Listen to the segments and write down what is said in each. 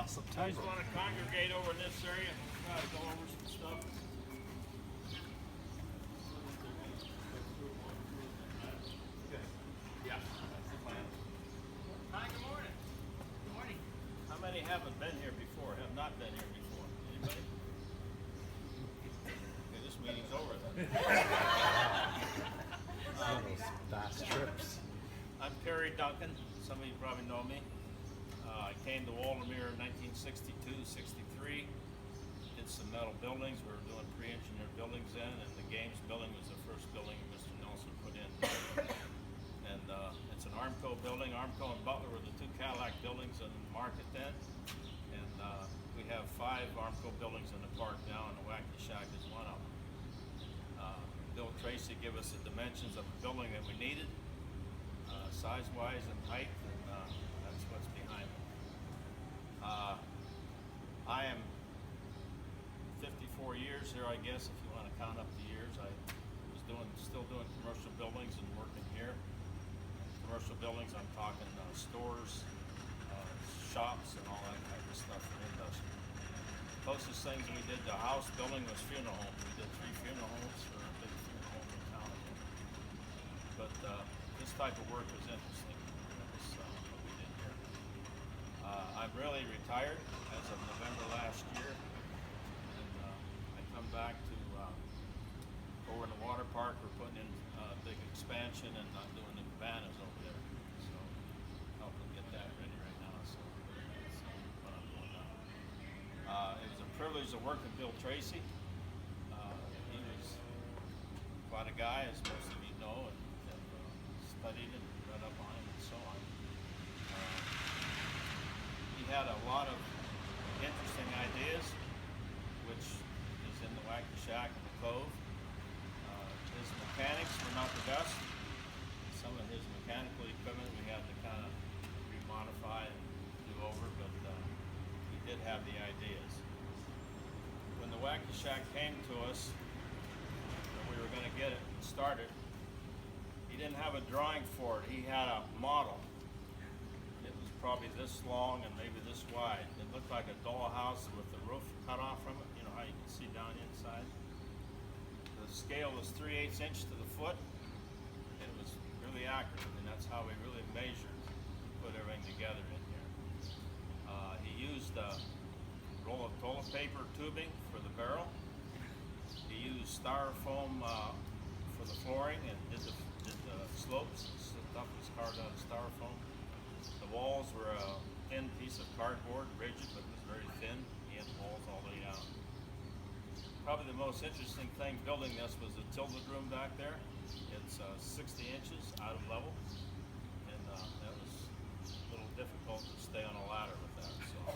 September. You guys want to congregate over in this area? Try to go over some stuff. Yeah, that's the plan. Hi, good morning. Good morning. How many haven't been here before? Have not been here before? Anybody? Okay, this meeting's over then. One of those fast trips. I'm Perry Duncan. Some of you probably know me. I came to Waldameer in 1962, 63. Did some metal buildings. We were doing pre-engineered buildings then, and the Games building was the first building Mr. Nelson put in. And it's an Armco building. Armco and Butler were the two Cadillac buildings in the market then. And we have 5 Armco buildings in the park now, and the Wacky Shack is one of them. Bill Tracy gave us the dimensions of the building that we needed, size-wise and height, and that's what's behind it. I am 54 years here, I guess, if you want to count up the years. I was still doing commercial buildings and working here. Commercial buildings, I'm talking stores, shops, and all that kind of stuff for industry. Closest things we did to house building was funeral homes. We did 3 funeral homes for a big funeral home in town. But this type of work was interesting. That was what we did here. I'm really retired as of November last year. And I come back to over in the water park. We're putting in a big expansion, and I'm doing the cabanas over there. So helping get that ready right now. So that's what I'm doing now. It was a privilege to work with Bill Tracy. He was quite a guy, as most of you know, and studied and read up on him and so on. He had a lot of interesting ideas, which is in the Wacky Shack and the Cove. His mechanics were not the best. Some of his mechanical equipment we had to kind of remodify and do over, but he did have the ideas. When the Wacky Shack came to us, and we were going to get it started, he didn't have a drawing for it. He had a model. It was probably this long and maybe this wide. It looked like a dollhouse with the roof cut off from it. You know how you can see down inside. The scale was 3/8 inch to the foot. It was really accurate, and that's how we really measured, put everything together in here. He used a roll of toilet paper tubing for the barrel. He used styrofoam for the flooring and did the slopes. The stuff was carved out of styrofoam. The walls were a thin piece of cardboard, rigid, but it was very thin. He had walls all the way down. Probably the most interesting thing building this was the tilted room back there. It's 60 inches out of level, and that was a little difficult to stay on a ladder with that. So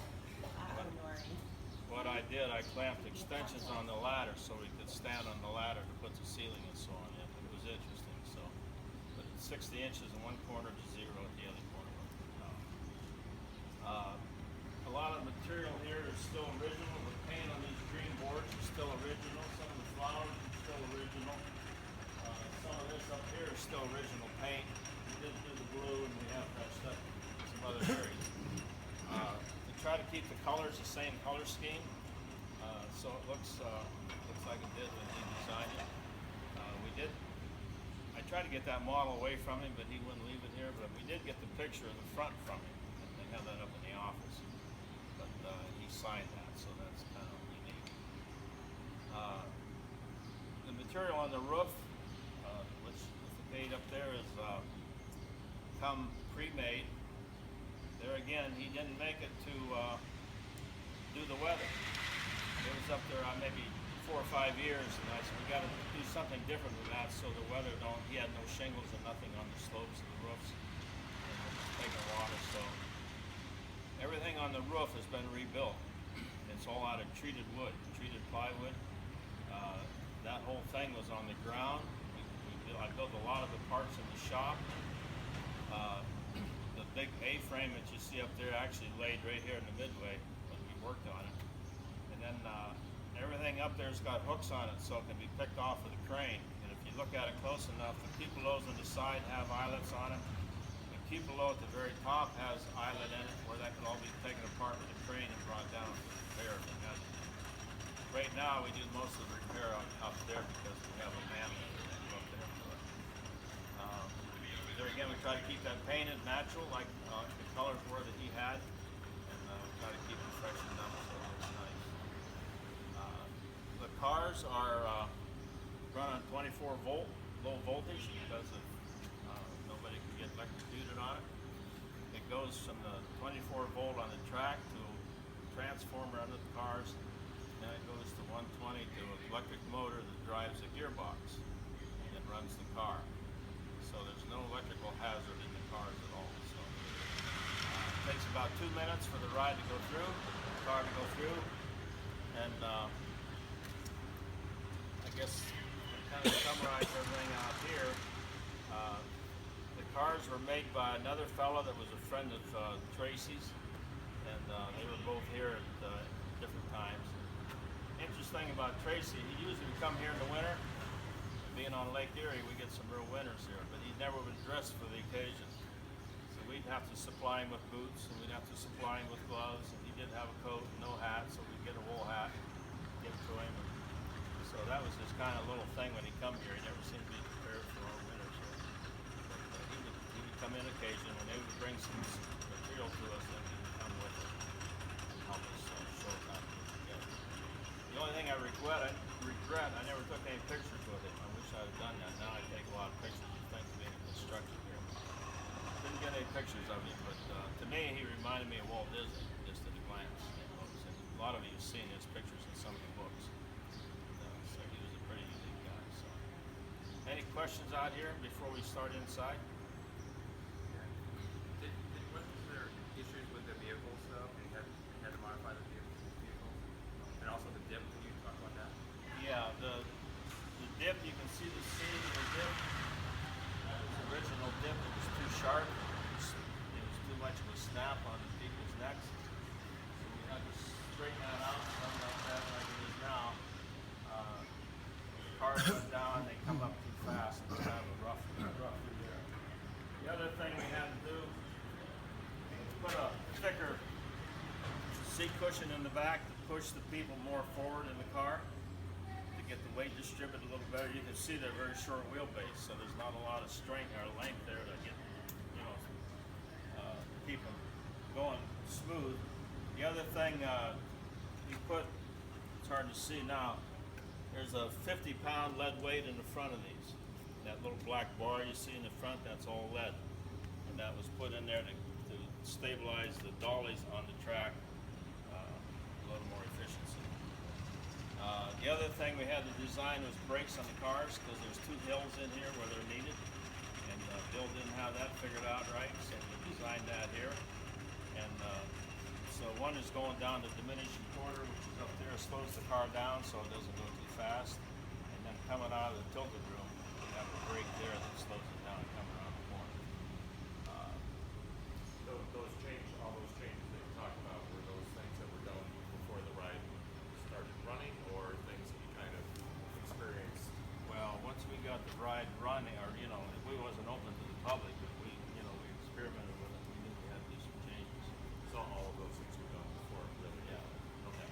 what I did, I clamped extensions on the ladder so we could stand on the ladder to put the ceiling and so on in. It was interesting. So, but it's 60 inches in one corner to 0 at the other corner. A lot of the material here is still original. The paint on these green boards is still original. Some of the flowers are still original. Some of this up here is still original paint. We did do the blue, and we have touched up some other areas. To try to keep the colors the same color scheme, so it looks like it did when he designed it. I tried to get that model away from him, but he wouldn't leave it here. But we did get the picture of the front from him, and they have that up in the office. But he signed that, so that's kind of unique. The material on the roof, which is the paint up there, is come pre-made. There again, he didn't make it to do the weather. It was up there maybe 4 or 5 years, and I said, we got to do something different with that so the weather don't, he had no shingles and nothing on the slopes of the roofs, and it was taking water, so everything on the roof has been rebuilt. It's all out of treated wood, treated plywood. That whole thing was on the ground. I built a lot of the parts in the shop. The big A-frame that you see up there actually laid right here in the midway when we worked on it. And then everything up there's got hooks on it so it can be picked off with a crane. And if you look at it close enough, the cupolas on the side have eyelets on it. The cube below at the very top has islet in it where that can all be taken apart with a crane and brought down for repair if it has to. Right now we do most of the repair up there because we have a man that go up there and do it. There again, we try to keep that painted natural like the colors were that he had, and we try to keep it freshened up so it looks nice. The cars are run on 24 volt, low voltage because of nobody can get electrocuted on it. It goes from the 24 volt on the track to a transformer under the cars. Then it goes to 120 to an electric motor that drives a gearbox and runs the car. So there's no electrical hazard in the cars at all. So it takes about 2 minutes for the ride to go through, the car to go through, and I guess to kind of summarize everything out here, the cars were made by another fellow that was a friend of Tracy's, and they were both here at different times. Interesting about Tracy, he usually would come here in the winter. Being on Lake Erie, we get some real winters here, but he never was dressed for the occasion. So we'd have to supply him with boots, and we'd have to supply him with gloves, and he didn't have a coat, no hat, so we'd get a wool hat, give it to him. And so that was his kind of little thing when he come here. He never seemed to be prepared for our winters here. But he would come in occasionally, and they would bring some material to us, and he would come with it and help us show us how to put it together. The only thing I regret, I never took any pictures with it. I wish I'd have done that. Now I take a lot of pictures of things being constructed here. Didn't get any pictures of him, but to me he reminded me of Walt Disney, just at a glance. And a lot of you have seen his pictures in some of the books. So he was a pretty unique guy. So, any questions out here before we start inside? Was there issues with the vehicles though? And you had to modify the vehicles? And also the dip, can you talk about that? Yeah, the dip, you can see the seam of the dip. The original dip, it was too sharp. It was too much of a snap on the people's necks. So we had to straighten that out, something like that, like it is now. The cars went down, they come up too fast, and it's kind of a rough through there. The other thing we had to do was put a thicker seat cushion in the back to push the people more forward in the car to get the weight distributed a little better. You can see they're very short wheelbase, so there's not a lot of strength or length there to get, keep them going smooth. The other thing you put, it's hard to see now, there's a 50-pound lead weight in the front of these. That little black bar you see in the front, that's all lead. And that was put in there to stabilize the dollies on the track. A little more efficiency. The other thing we had to design was brakes on the cars because there's 2 hills in here where they're needed, and Bill didn't have that figured out right, so we designed that here. And so one is going down the diminishing quarter, which is up there, slows the car down so it doesn't go too fast. And then coming out of the tilted room, we have a brake there that slows it down coming around the corner. All those changes that you talked about, were those things that were done before the ride started running, or things that you kind of experienced? Well, once we got the ride running, or we wasn't open to the public, but we experimented with it. We knew we had to do some changes. So all of those things were done before, really? Yeah. Okay.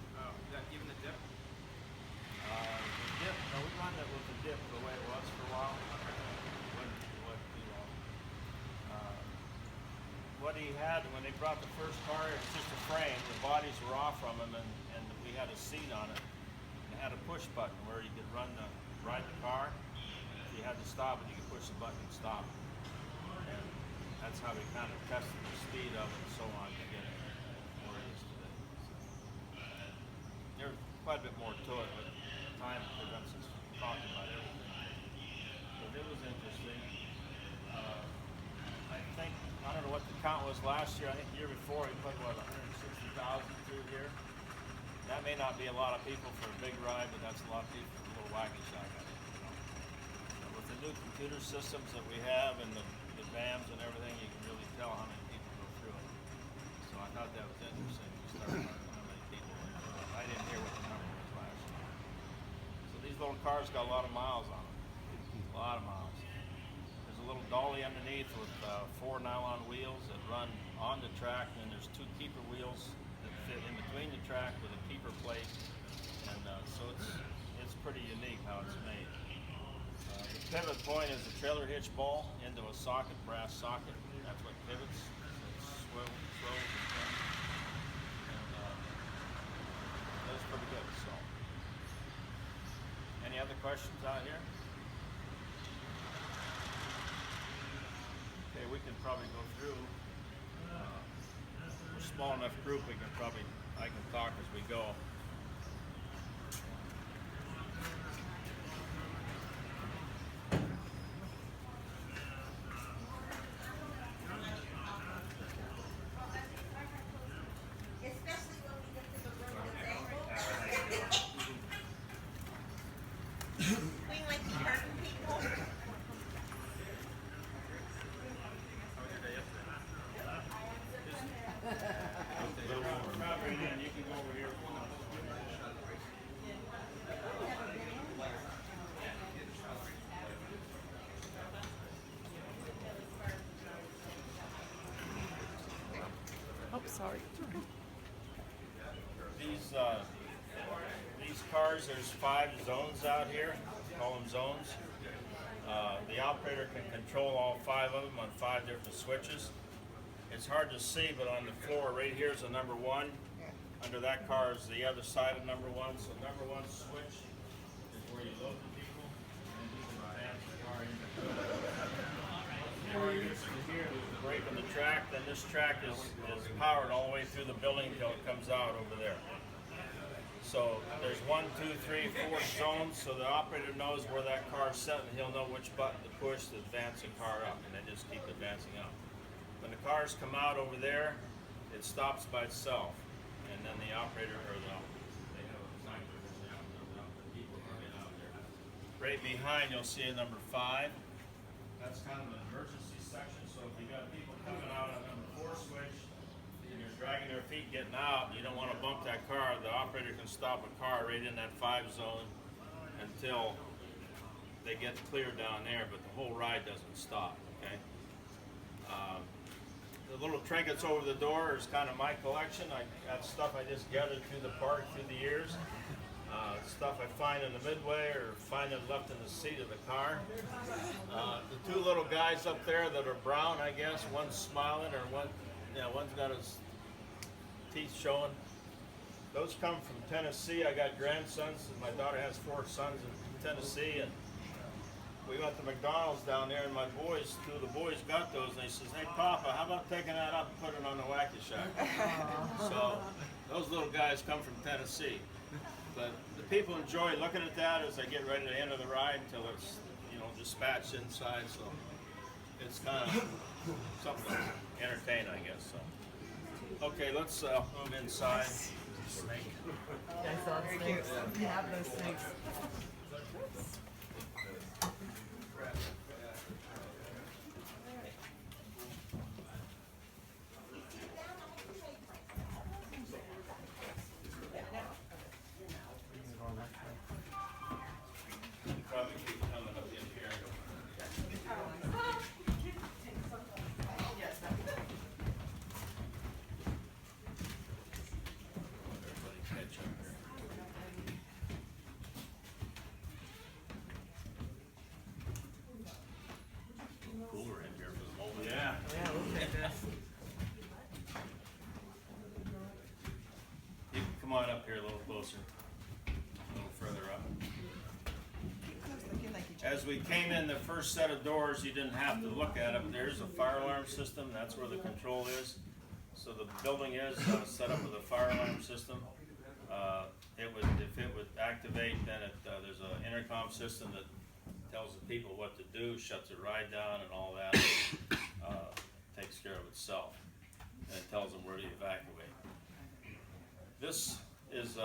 Even the dip? The dip, no, we run it with the dip the way it was for a while. Wasn't too long. What he had when they brought the first car, it was just a frame. The bodies were off from him, and we had a seat on it. And it had a push button where you could ride the car. If you had to stop it, you could push the button and stop it. And that's how we kind of tested the speed of it and so on to get it where it is today. So, there's quite a bit more to it, but time prevents us from talking about everything. But it was interesting. I don't know what the count was last year. I think the year before he put 160,000 through here. That may not be a lot of people for a big ride, but that's a lot of people for a little wacky shack. I think, And with the new computer systems that we have and the VAMs and everything, you can really tell how many people go through it. So I thought that was interesting. We started learning how many people went through it. I didn't hear what the number was last year. So these little cars got a lot of miles on them. A lot of miles. There's a little dolly underneath with 4 nylon wheels that run on the track, and there's 2 keeper wheels that fit in between the track with a keeper plate, and so it's pretty unique how it's made. The pivot point is a trailer hitch ball into a socket, brass socket. That's what pivots. It swells and turns. And that's pretty good. So, any other questions out here? Okay, we can probably go through. We're a small enough group. I can talk as we go. Oh, sorry. These cars, there's 5 zones out here. Call them zones. The operator can control all 5 of them on 5 different switches. It's hard to see, but on the floor right here is a number 1. Under that car is the other side of number 1. So number 1 switch is where you load the people, and you can advance the car into here is the break in the track. Then this track is powered all the way through the building until it comes out over there. So there's 1, 2, 3, 4 zones, so the operator knows where that car is set, and he'll know which button to push to advance the car up, and they just keep advancing up. When the cars come out over there, it stops by itself, and then the operator, or they have a design for the people are getting out there. Right behind, you'll see a number 5. That's kind of an emergency section, so if you got people coming out on number 4 switch, and you're dragging their feet getting out, you don't want to bump that car, the operator can stop a car right in that 5 zone until they get clear down there, but the whole ride doesn't stop, okay? The little trinkets over the door is kind of my collection. That's stuff I just gathered through the park through the years. Stuff I find in the midway or find it left in the seat of the car. The 2 little guys up there that are brown, I guess, one's smiling or one's got his teeth showing. Those come from Tennessee. I got grandsons, and my daughter has 4 sons in Tennessee, and we went to McDonald's down there, and my boys, 2 of the boys got those, and they says, "Hey, Papa, how about taking that up and putting it on the Wacky Shack?" So those little guys come from Tennessee. But the people enjoy looking at that as they get ready to enter the ride until it's, dispatched inside. So it's kind of something to entertain, I guess. So, okay, let's move inside. Snake. I saw the snakes. We have those snakes. Probably keep coming up in here. Everybody catch up here. Cooler in here for the moment. Yeah. Yeah, look at this. You can come on up here a little closer, a little further up. As we came in the first set of doors, you didn't have to look at it. There's a fire alarm system. That's where the control is. So the building is set up with a fire alarm system. If it would activate, then there's an intercom system that tells the people what to do, shuts the ride down, and all that. Takes care of itself, and it tells them where to evacuate. This is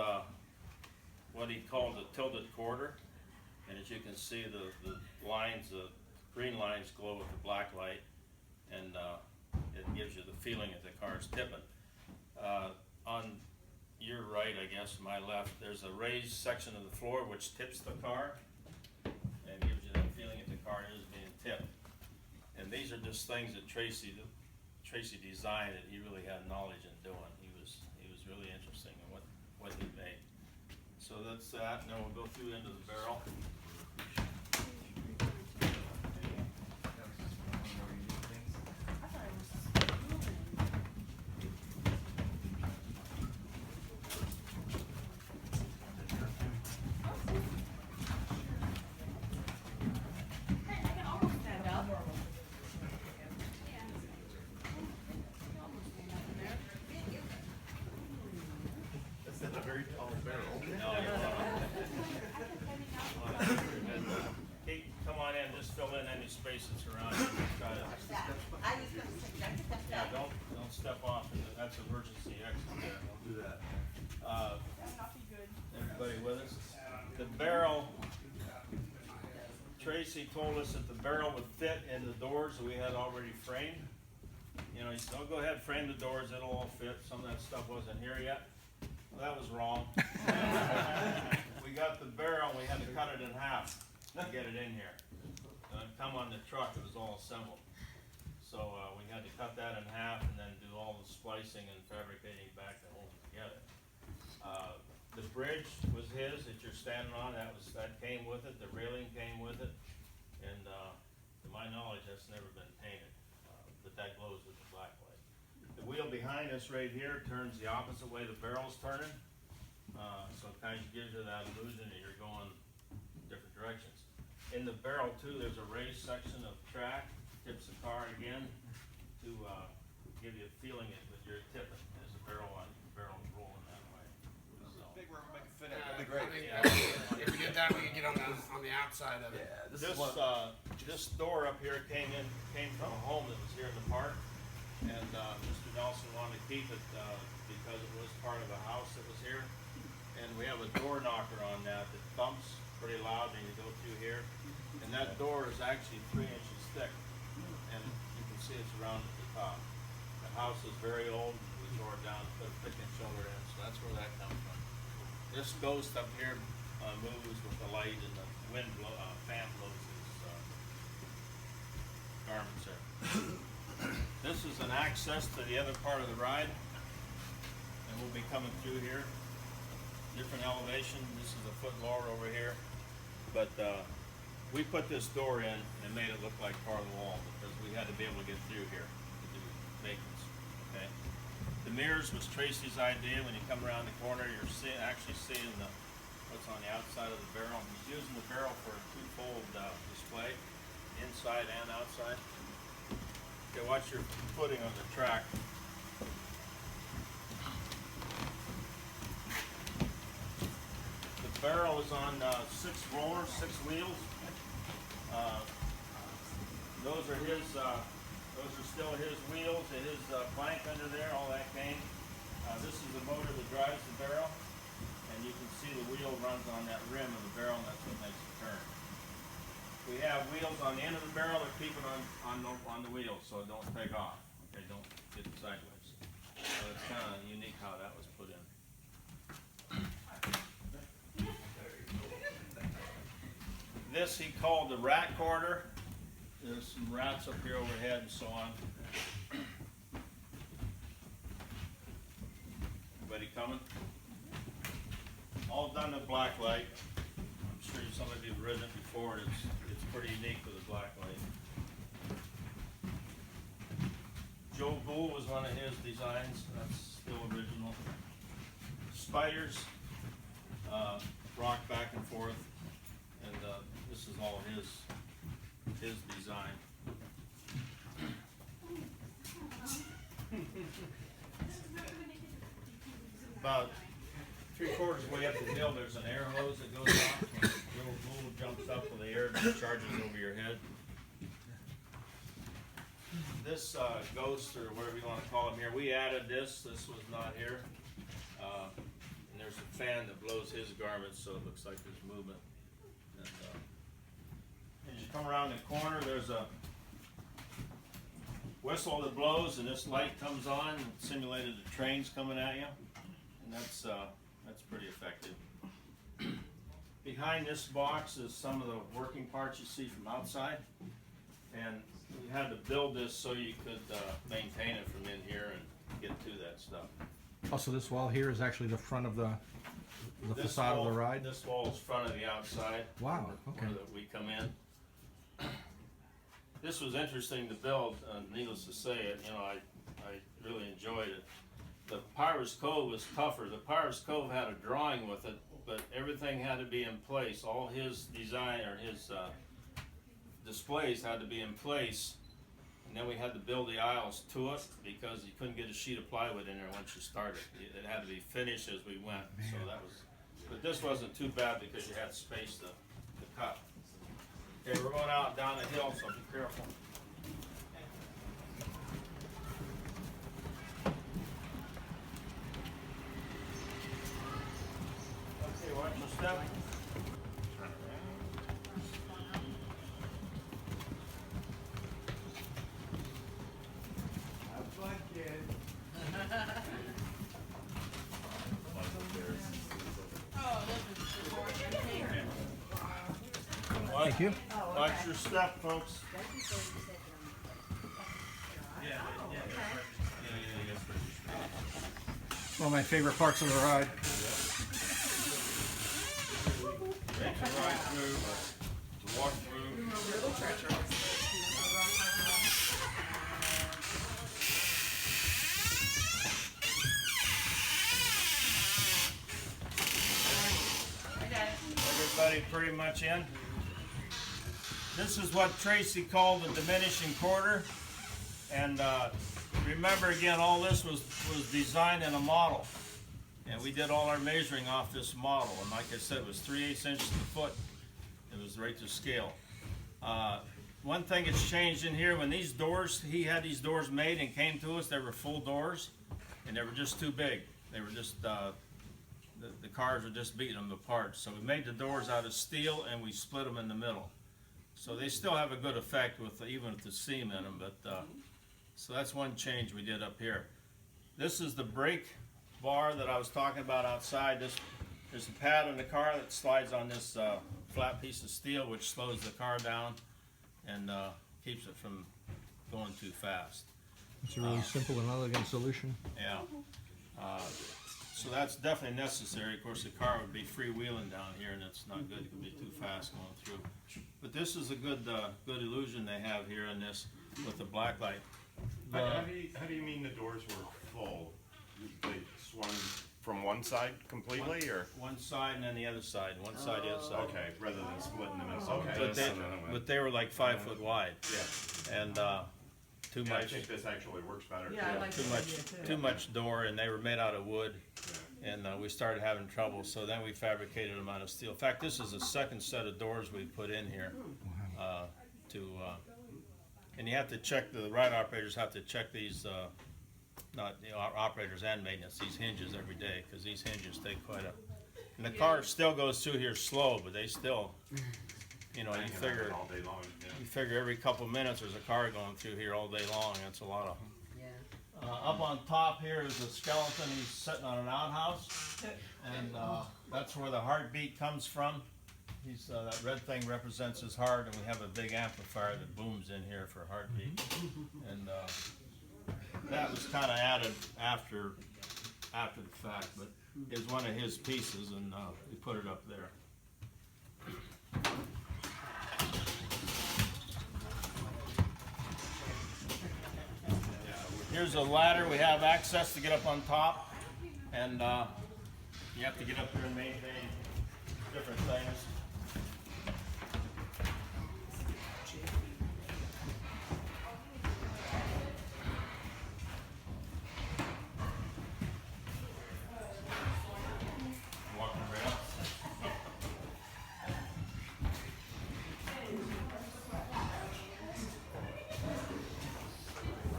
what he called a tilted quarter. And as you can see, the lines, the green lines glow with the black light, and it gives you the feeling that the car's tipping. On your right, I guess, my left, there's a raised section of the floor which tips the car and gives you that feeling that the car is being tipped. And these are just things that Tracy designed that he really had knowledge in doing. He was really interesting in what he made. So that's that, and then we'll go through into the barrel. That's not a very tall barrel. No, Kate, come on in, just fill in any spaces around you. Try to, yeah, don't step off, that's emergency exit there. Don't do that. Everybody with us? The barrel, Tracy told us that the barrel would fit in the doors that we had already framed. You know, he said, oh, go ahead, frame the doors, it'll all fit. Some of that stuff wasn't here yet. Well, that was wrong. We got the barrel, we had to cut it in half to get it in here. Come on the truck, it was all assembled. So we had to cut that in half and then do all the splicing and fabricating back to hold it together. The bridge was his that you're standing on, that came with it, the railing came with it. And to my knowledge, that's never been painted, but that glows with the black light. The wheel behind us right here turns the opposite way the barrel's turning. So it kind of gives you that illusion that you're going different directions. In the barrel too, there's a raised section of track, tips the car again to give you a feeling that you're tipping as the barrel's rolling that way. So, Big room, make it fit in. That'd be great. yeah. If we get that, we can get on the outside of it. Yeah, This door up here came from a home that was here in the park, and Mr. Nelson wanted to keep it because it was part of a house that was here. And we have a door knocker on that thumps pretty loud when you go through here. And that door is actually 3 inches thick, and you can see it's round at the top. The house is very old, we tore it down, put a picnic shoulder in, so that's where that comes from. This ghost up here moves with the light, and the wind fan blows his garments there. This is an access to the other part of the ride, and we'll be coming through here. Different elevation, this is a foot lower over here, but we put this door in and made it look like part of the wall because we had to be able to get through here to do maintenance. Okay. The mirrors was Tracy's idea. When you come around the corner, you're actually seeing what's on the outside of the barrel. He's using the barrel for a two-fold display, inside and outside. Okay, watch your footing on the track. The barrel is on 6 rollers, 6 wheels. Those are his. Those are still his wheels and his plank under there. All that came. This is the motor that drives the barrel, and you can see the wheel runs on that rim of the barrel, and that's what makes it turn. We have wheels on the end of the barrel that keep it on the wheels, so it don't take off. Okay, don't get sideways. So it's kind of unique how that was put in. This he called the rat corridor. There's some rats up here overhead and so on. Everybody coming? All done with black light. I'm sure some of you have ridden it before, and it's pretty unique with the black light. Joe Bull was one of his designs. That's still original. Spiders rock back and forth, and this is all his design. About 3/4 way up the hill, there's an air hose that goes off. Little bull jumps up with the air and charges over your head. This ghost, or whatever you want to call him here, we added this. This was not here. And there's a fan that blows his garments, so it looks like there's movement. And, as you come around the corner, there's a whistle that blows, and this light comes on, and simulated the trains coming at you, and that's pretty effective. Behind this box is some of the working parts you see from outside, and we had to build this so you could maintain it from in here and get to that stuff. Also, this wall here is actually the front of the This facade wall, of the ride. This wall is front of the outside. Wow, okay. Where we come in. This was interesting to build, needless to say it, you know, I really enjoyed it. The Pirates Cove was tougher. The Pirates Cove had a drawing with it, but everything had to be in place. All his design, or his displays had to be in place. And then we had to build the aisles to it because you couldn't get a sheet of plywood in there once you started. It had to be finished as we went, so that was, but this wasn't too bad because you had space to cut. Okay, we're going out down the hill, so be careful. Okay, watch your step. Have fun, kid. Thank you. Watch your step, folks. One of my favorite parts of the ride. Make it right through, walk through. Everybody pretty much in. This is what Tracy called the diminishing quarter. And remember again, all this was designed in a model. And we did all our measuring off this model. And like I said, it was 3/8 inches a foot. It was right to scale. One thing that's changed in here, when these doors, he had these doors made and came to us, they were full doors. And they were just too big. They were just, the cars were just beating them apart. So we made the doors out of steel and we split them in the middle. So they still have a good effect with even with the seam in them, but so that's one change we did up here. This is the brake bar that I was talking about outside. There's a pad in the car that slides on this flat piece of steel, which slows the car down and keeps it from going too fast. It's a really simple and elegant solution. Yeah. So that's definitely necessary. Of course, the car would be freewheeling down here, and it's not good. It could be too fast going through. But this is a good illusion they have here in this with the black light. How do you mean the doors were full? They swung from one side completely, or? One side and then the other side. One side, the other side. Okay, rather than splitting them into Okay. But they were like 5 foot wide. Yeah. And too Yeah, I much. think this actually works better. Yeah, I like Too that much, idea too. too much door, and they were made out of wood, and we started having trouble. So then we fabricated them out of steel. In fact, this is the second set of doors we put in here. And you have to check, the ride operators have to check these, not, you know, our operators and maintenance, these hinges every day, because these hinges take quite a, and the car still goes through here slow, but they still, you know, you figure, all day long. you figure every couple minutes there's a car going through here all day long. That's a lot of them. Yeah. Up on top here is a skeleton. He's sitting on an outhouse, and that's where the heartbeat comes from. He's that red thing represents his heart, and we have a big amplifier that booms in here for heartbeat. And that was kind of added after the fact, but it's one of his pieces, and we put it up there. Here's a ladder. We have access to get up on top, and you have to get up here and maintain different things. Walking right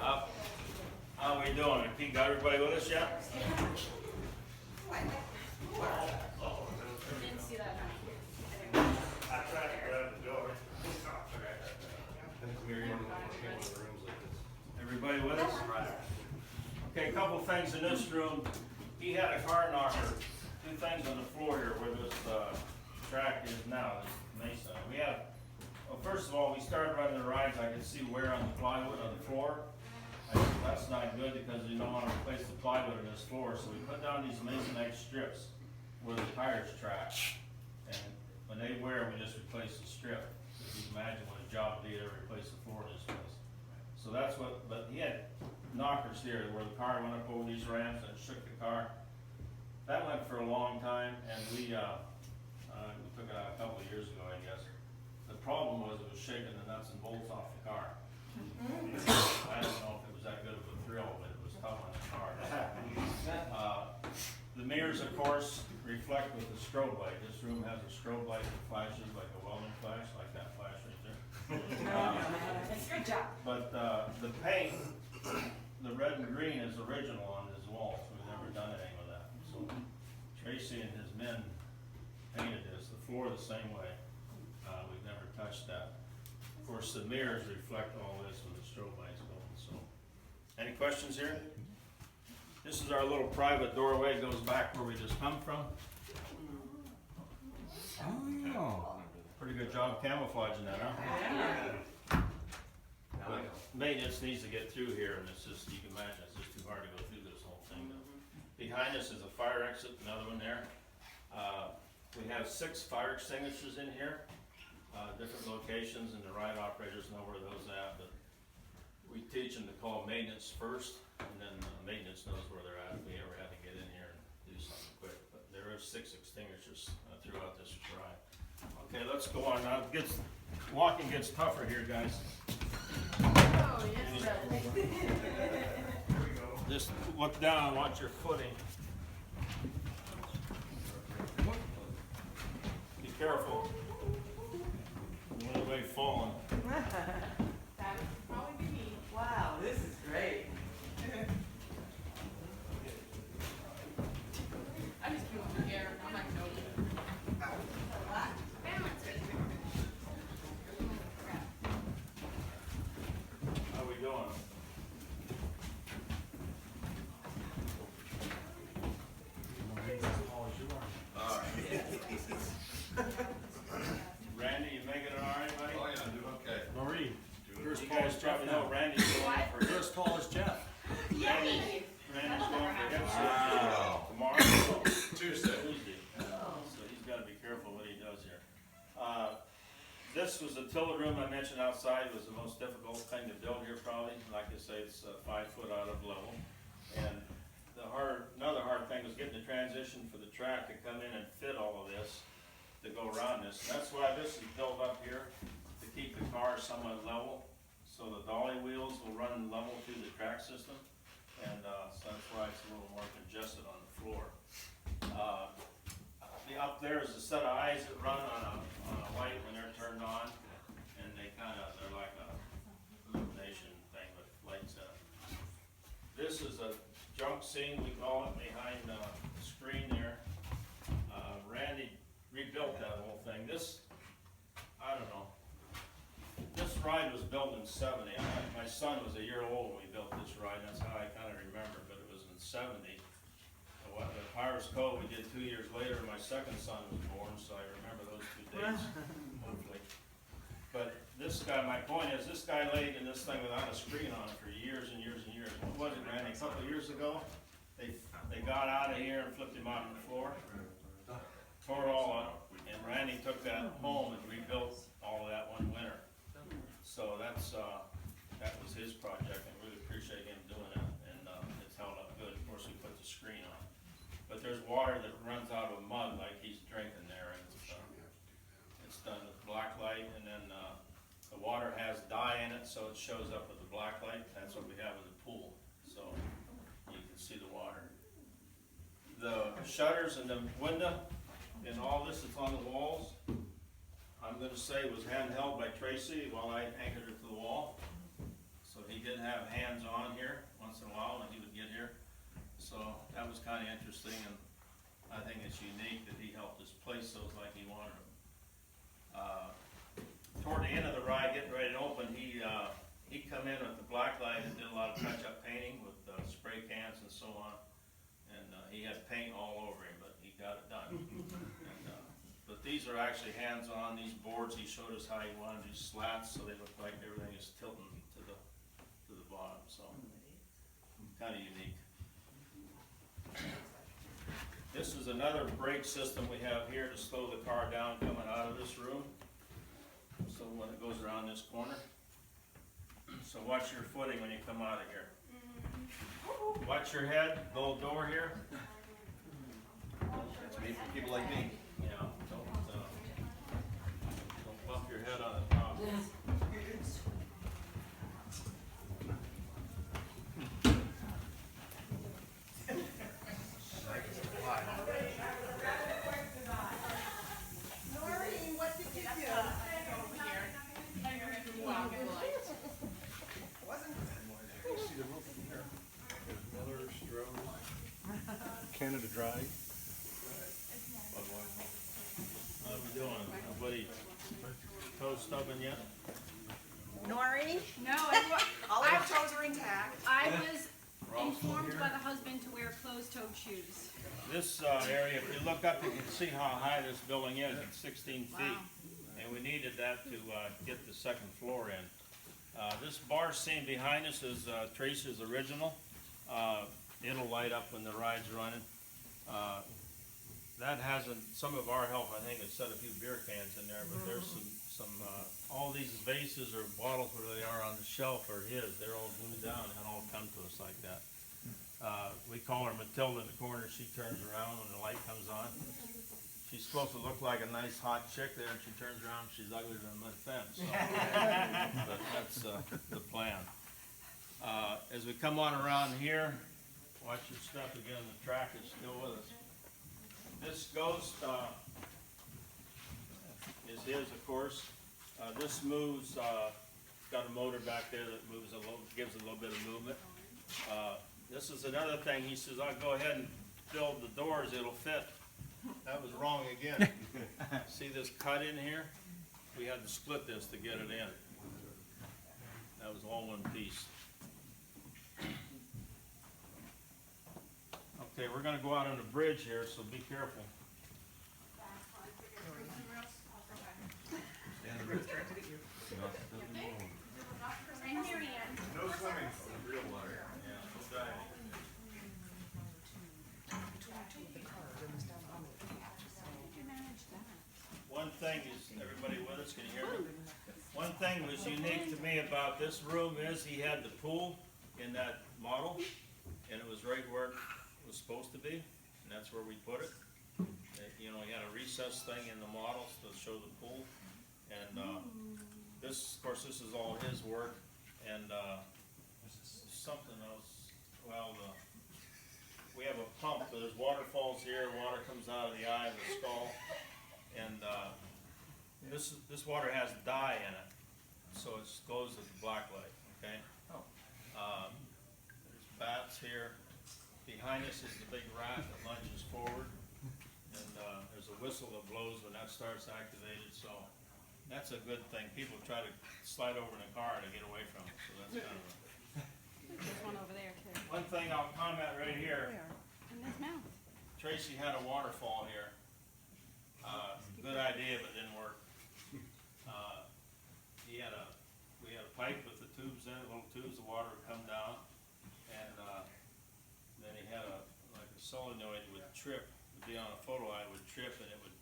up. How we doing? You got everybody with us yet? I tried to grab the door. Everybody with us? Okay, a couple things in this room. He had a car knocker. Two things on the floor here where this track is now, this mesa. We have Well, first of all, we started running the rides, I could see wear on the plywood on the floor. I said, that's not good because you don't wanna replace the plywood in this floor, so we put down these masonite strips where the tires track. And when they wear, we just replace the strip. If you can imagine what a job would be to replace the floor in this place. So that's what, but he had knockers here where the car went up over these ramps and shook the car. That went for a long time, and we took it out a couple of years ago, I guess. The problem was it was shaking the nuts and bolts off the car. I don't know if it was that good of a thrill, but it was tough on the car. The mirrors, of course, reflect with the strobe light. This room has a strobe light that flashes like a welding flash, like that flash right there. Good job. But the paint, the red and green is original on his walls. We've never done anything with that. So Tracy and his men painted this. The floor the same way. We've never touched that. Of course, the mirrors reflect all this when the strobe lights go. So, any questions here? This is our little private doorway. It goes back where we just come from. Oh. Pretty good job camouflaging that, huh? But maintenance needs to get through here, and it's just, you can imagine, it's just too hard to go through this whole thing. Behind us is a fire exit, another one there. We have 6 fire extinguishers in here, different locations, and the ride operators know where those at, but we teach them to call maintenance first, and then maintenance knows where they're at if we ever have to get in here and do something quick. But there are 6 extinguishers throughout this ride. Okay, let's go on now. Walking gets tougher here, guys. Oh, yes, brother. Just look down and watch your footing. Be careful. One way falling. That would probably be me. Wow, this is great. I just came over here. I'm like, no. How we doing? Randy, you making it all right, buddy? Oh, yeah, I'm doing okay. Marie, You guys probably know Randy's going for you're as tall as Jeff. Randy's going for hip surgery Wow. tomorrow. Tuesday. Tuesday. So he's gotta be careful what he does here. This was the tiller room I mentioned outside, was the most difficult thing to build here probably. Like I say, it's 5 foot out of level. And another hard thing was getting the transition for the track to come in and fit all of this, to go around this. And that's why this is built up here, to keep the car somewhat level, so the dolly wheels will run level through the track system. And so that's why it's a little more congested on the floor. Up there is a set of eyes that run on a light when they're turned on, and they're like a illumination thing with lights in it. This is a junk scene, we call it, behind the screen there. Randy rebuilt that whole thing. This, I don't know, this ride was built in '70. My son was a year old when we built this ride, that's how I kinda remember, but it was in '70. The Pirates Cove we did 2 years later, my second son was born, so I remember those 2 dates, hopefully. But this guy, my point is, this guy laid in this thing without a screen on it for years and years and years. What was it, Randy, a couple of years ago? They got out of here and flipped him out on the floor, tore it all up, and Randy took that home and rebuilt all of that one winter. So that was his project, and really appreciate him doing that, and it's held up good. Of course, we put the screen on. But there's water that runs out of a mug like he's drinking there, and it's done with black light, and then the water has dye in it, so it shows up with the black light. That's what we have in the pool, so you can see the water. The shutters and the window and all this that's on the walls, I'm gonna say was handheld by Tracy while I anchored it to the wall. So he did have hands on here once in a while when he would get here. So that was kind of interesting, and I think it's unique that he helped us place those like he wanted them. Toward the end of the ride, getting ready to open, he come in with the black light and did a lot of touch-up painting with spray cans and so on. And he had paint all over him, but he got it done. And, but these are actually hands-on, these boards, he showed us how he wanted these slats, so they look like everything is tilting to the bottom, so, kinda unique. This is another brake system we have here to slow the car down coming out of this room. So when it goes around this corner. So watch your footing when you come out of here. Watch your head, little door here. That's made for people like me. Yeah, don't bump your head on the top. Noreen, what did you do? Canada Dry. How we doing? Nobody toe stubbing yet? Noreen? No, All of our toes are intact. I was informed by the husband to wear closed-toed shoes. This area, if you look up, you can see how high this building is. It's 16 feet. Wow. And we needed that to get the second floor in. This bar scene behind us is Tracy's original. It'll light up when the ride's running. That hasn't, some of our help, I think, has set a few beer cans in there, but there's some all these vases or bottles where they are on the shelf are his. They're all glued down and all come to us like that. We call her Matilda in the corner. She turns around when the light comes on. She's supposed to look like a nice hot chick there, and she turns around, she's uglier than a mud fence. So. But that's the plan. As we come on around here, watch your step again. The track is still with us. This ghost is his, of course. This moves. Got a motor back there that moves a little, gives a little bit of movement. This is another thing. He says, "I'll go ahead and build the doors. It'll fit." That was wrong again. See this cut in here? We had to split this to get it in. That was all one piece. Okay, we're gonna go out on the bridge here, so be careful. And here he is. No swimming, real water. Yeah, no diving. One thing is, everybody with us, can you hear me? One thing was unique to me about this room is he had the pool in that model, and it was right where it was supposed to be, and that's where we put it. You know, he had a recess thing in the models to show the pool, and this, of course, this is all his work, and something else. Well, we have a pump. There's waterfalls here. Water comes out of the eye of the skull. And this water has dye in it, so it glows with black light, okay? There's bats here. Behind us is the big rat that lunges forward. And there's a whistle that blows when that starts activated, so that's a good thing. People try to slide over in a car to get away from it, so that's kind of There's one over there too. One thing I'll comment right here. In his mouth. Tracy had a waterfall here. Good idea, but didn't work. We had a pipe with the tubes in it, little tubes, the water would come down, and then he had a solenoid would trip, would be on a photo eye, would trip, and it would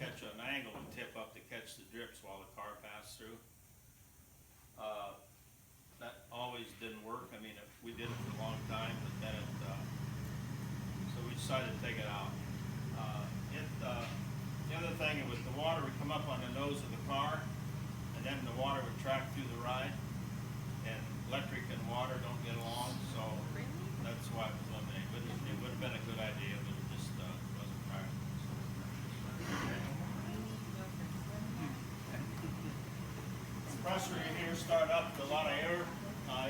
catch an angle and tip up to catch the drips while the car passed through. That always didn't work. I mean, we did it for a long time, but then so we decided to take it out. The other thing was the water would come up on the nose of the car, and then the water would track through the ride, and electric and water don't get along, so that's why it was eliminated. But it would have been a good idea, but it just wasn't practical. Compressor in here start up a lot of air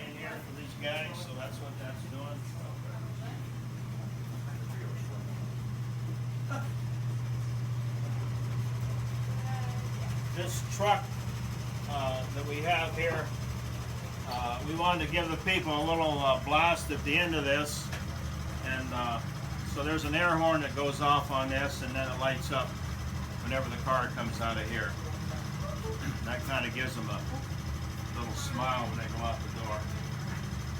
in here for these guys, so that's what that's doing. This truck that we have here, we wanted to give the people a little blast at the end of this, and so there's an air horn that goes off on this, and then it lights up whenever the car comes out of here. And that kind of gives them a little smile when they go out the door.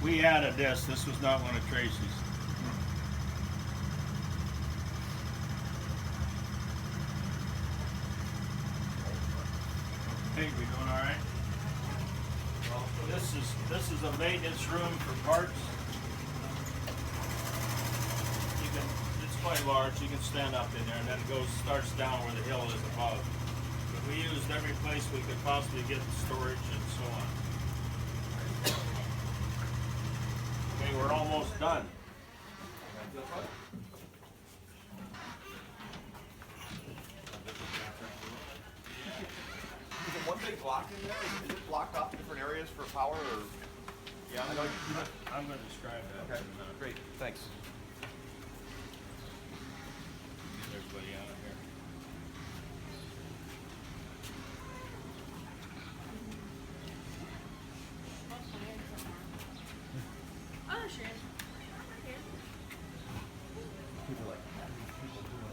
We added this. This was not one of Tracy's. Hey, we doing all right? This is a maintenance room for parts. It's quite large. You can stand up in there, and then it starts down where the hill is above. But we used every place we could possibly get storage and so on. Okay, we're almost done. Is it one big block in there? Is it blocked off to different areas for power or? Yeah, I'm going to describe that. Okay, great, thanks. Get everybody out of here. Oh, sure.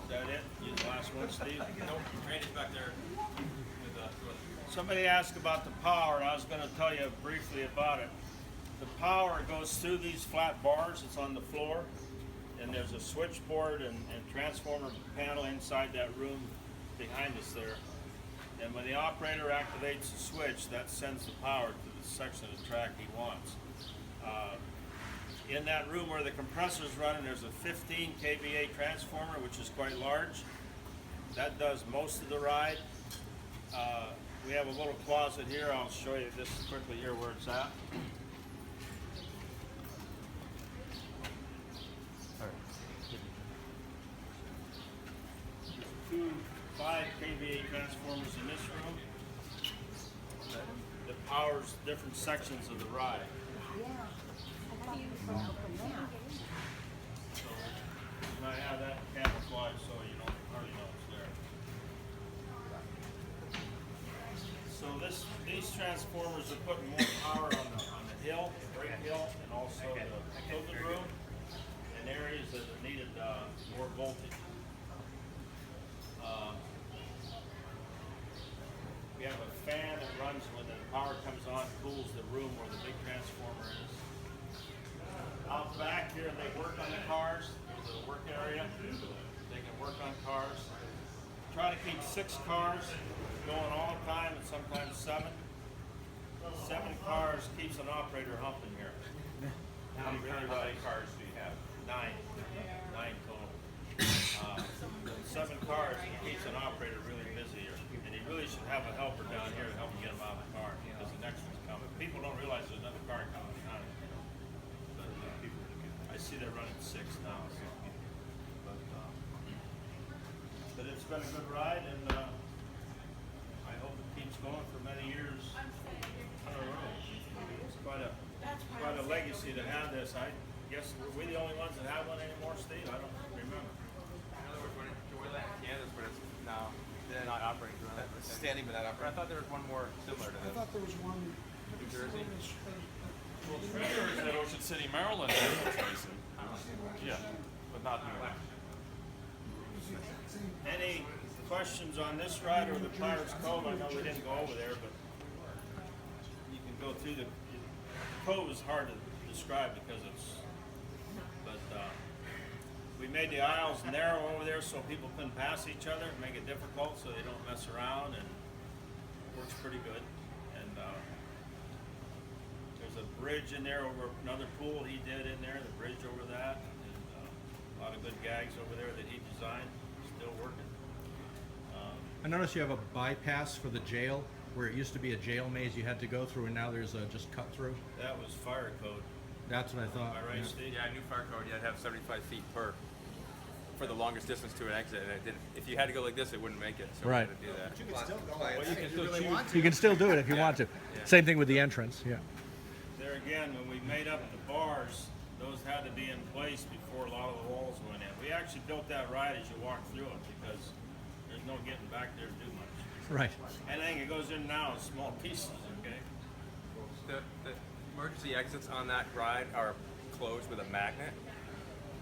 Is that it? You the last one, Steve? Nope, Randy's back there with Somebody asked about the power, and I was going to tell you briefly about it. The power goes through these flat bars. It's on the floor, and there's a switchboard and transformer panel inside that room behind us there. And when the operator activates the switch, that sends the power to the section of the track he wants. In that room where the compressor's running, there's a 15 kVA transformer, which is quite large. That does most of the ride. We have a little closet here. I'll show you this quickly here where it's at. There's two 5 kVA transformers in this room that powers different sections of the ride. So, and I have that camouflage so you don't hardly know it's there. So these transformers are putting more power on the hill, brake hill, and also the tilted room, in areas that needed more voltage. We have a fan that runs when the power comes on, cools the room where the big transformer is. Out back here, they work on the cars. There's a work area. They can work on cars. Try to keep 6 cars going all the time, and sometimes 7. 7 cars keeps an operator humping here. How many cars do you have? 9 total. 7 cars, he keeps an operator really busy here. And he really should have a helper down here to help him get him out of the car, because the next one's coming. People don't realize there's another car coming behind him. But I see they're running 6 now. So. But it's been a good ride, and I hope it keeps going for many years. I don't know. It's quite a legacy to have this. I guess we're we the only ones that have one anymore, Steve? I don't remember. I know there was one in Joyland, Kansas, but it's now they're not operating. Standing but not I operating. thought there was one more similar to I this. thought there was one. New Jersey. Well, Treasurer's at Ocean City, Maryland, Bill Tracy. Yeah, but not New York. Any questions on this ride or the Pirates Cove? I know we didn't go over there, but you can go through the cove is hard to describe because we made the aisles narrow over there so people couldn't pass each other, make it difficult so they don't mess around, and it works pretty good. And there's a bridge in there over another pool he did in there, the bridge over that, and a lot of good gags over there that he designed, still working. I noticed you have a bypass for the jail, where it used to be a jail maze you had to go through, and now there's a just cut through. That was fire code. That's what I thought. Am I right, yeah. Steve? Yeah, new fire code. You had to have 75 feet for the longest distance to an exit, and it didn't. If you had to go like this, it wouldn't make it. So Right. we had to do that. You can still go Well, you can still choose. You can still do it if you want to. Yeah. Same thing with the entrance. Yeah. There again, when we made up the bars, those had to be in place before a lot of the walls went in. We actually built that right as you walk through it because there's no getting back there to do much. Right. Anything that goes in now is small pieces, okay? The emergency exits on that ride are closed with a magnet.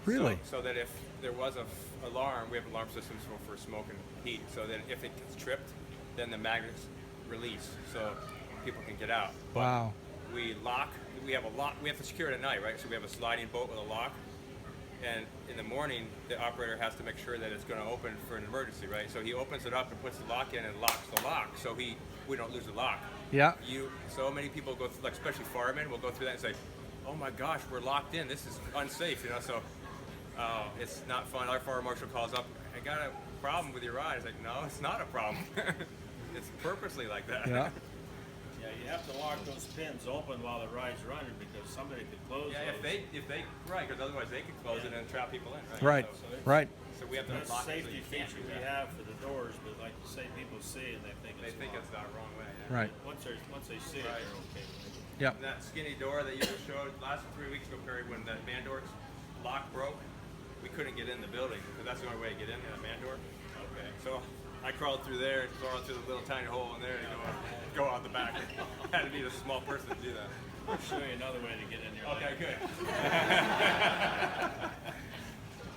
Really? So that if there was a alarm, we have alarm systems for smoke and heat, so that if it gets tripped, then the magnets release, so people can get out. But Wow. we lock. We have a lock. We have to secure it at night, right? So we have a sliding bolt with a lock. And in the morning, the operator has to make sure that it's going to open for an emergency, right? So he opens it up and puts the lock in and locks the lock, so we don't lose the lock. Yeah. So many people go, like especially firemen, will go through that and say, "Oh my gosh, we're locked in. This is unsafe," you know. So it's not fun. Our fire marshal calls up, "I got a problem with your ride." It's like, no, it's not a problem. It's purposely like that. Yeah. Yeah, you have to lock those pins open while the ride's running because somebody could close Yeah, those. if they right, because otherwise they could close it and trap people in, Right. right? Right. So we have to That's a lock it so safety you can't feature do we that. have for the doors, but like you say, people see it and they think They it's think locked. it's the wrong way. Yeah. Right. Once they see it, Right. they're okay with it. Yeah. And that skinny door that you just showed last 3 weeks ago, Perry, when that man door's lock broke, we couldn't get in the building because that's the only way to get in that man door. Okay. So I crawled through there and crawled through the little tiny hole in there and go out the back. Had to be a small person to do that. I'll show you another way to get in there. Okay, good.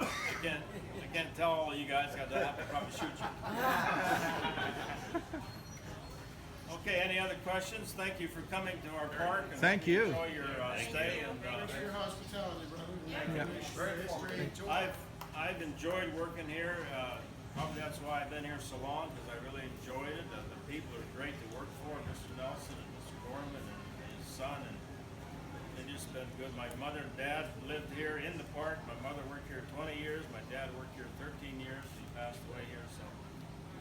I can't tell all of you guys, I'll have to probably shoot you. Okay, any other questions? Thank you for coming to our park. And Thank you. Enjoy your stay. And Your hospitality, brother. I've enjoyed working here. Probably that's why I've been here so long, because I really enjoyed it. The people are great to work for, Mr. Nelson and Mr. Gorman and his son, and they've just been good. My mother and dad lived here in the park. My mother worked here 20 years. My dad worked here 13 years. He passed away here, so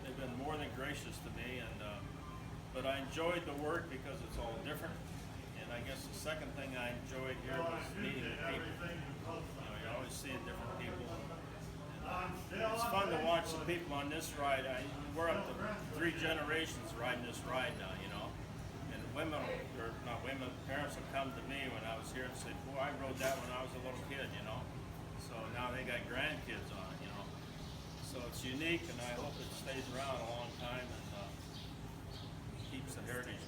they've been more than gracious to me. And but I enjoyed the work because it's all different. And I guess the second thing I enjoyed here was meeting the people. You always seeing different people. It's fun to watch the people on this ride. We're up to 3 generations riding this ride now, you know. And women, or not women, parents will come to me when I was here and say, "Boy, I rode that when I was a little kid," you know. So now they got grandkids on it, you know. So it's unique, and I hope it stays around a long time and keeps the heritage